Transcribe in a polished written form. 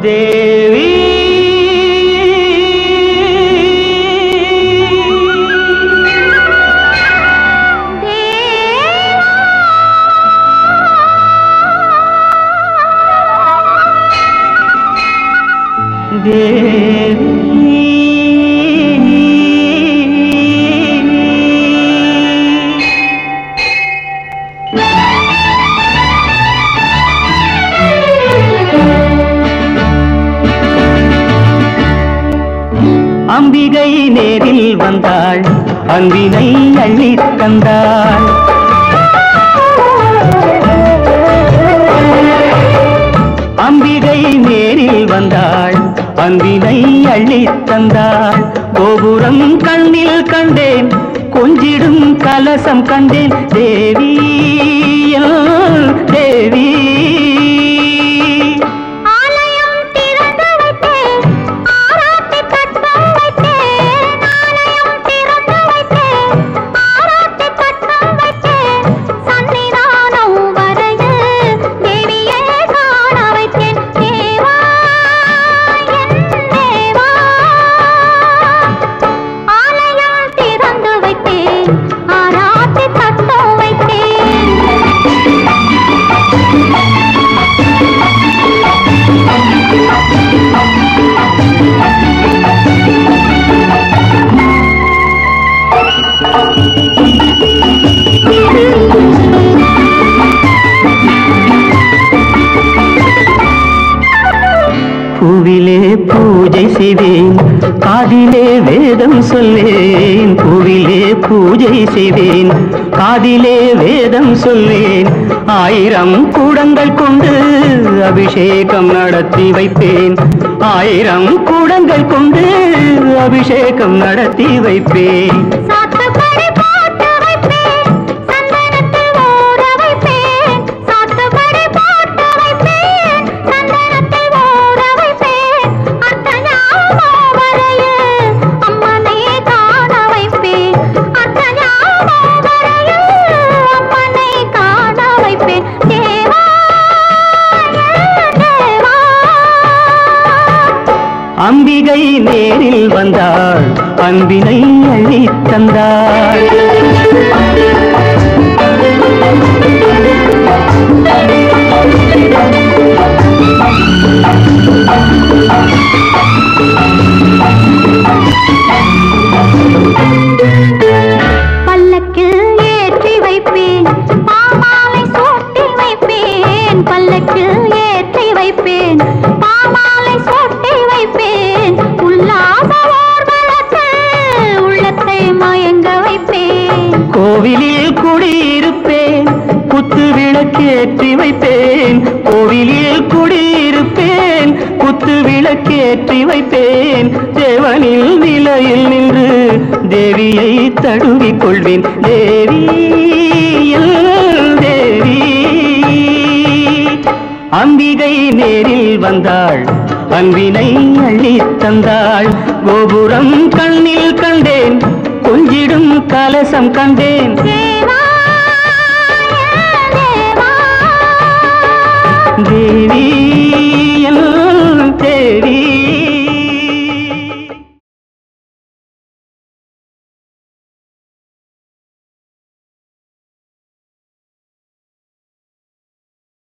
தேவி அம்பிகை நேரில் வந்தாள், அன்பினை அள்ளித் தந்தாள். அம்பிகை நேரில் வந்தாள், அன்பினை அள்ளித் தந்தாள். கோபுரம் கண்ணில் கண்டேன், கொஞ்சிடும் கலசம் கண்டேன். தேவி தேவி பூவிலே பூஜை செய்வேன், காதிலே வேதம் சொல்லேன். பூவிலே பூஜை செய்வேன், காதிலே வேதம் சொல்வேன். 1000 கூடங்கள் கொண்டு அபிஷேகம் நடத்தி வைப்பேன். 1000 கூடங்கள் கொண்டு அபிஷேகம் நடத்தி வைப்பேன். அம்பிகை நேரில் வந்தாள், அன்பினை அள்ளித் தந்தாள். பல்லக்கில் ஏற்றி வைப்பேன், பாமாலை சூட்டி வைப்பேன். பல்லக்கில் ஏற்றி வைப்பேன், பாமாலை சூட்டி வைப்பேன். உல்லாச ஊர்வலத்தில் உள்ளத்தை மயங்க வைப்பேன். கோவிலில் குடியிருப்பேன், குத்து விளக்கேற்றி வைப்பேன். கோவிலில் குடியிருப்பேன், குத்து விளக்கேற்றி வைப்பேன். தேவனில் நிலையில் நின்று தேவியை தழுவிக் கொள்வேன். தேவி தேவி அம்பிகை நேரில் வந்தாள், அன்பினை அள்ளித் தந்தாள். கோபுரம் கண்ணில் கண்டேன், கொஞ்சிடும் கலசம் கண்டேன். தேவி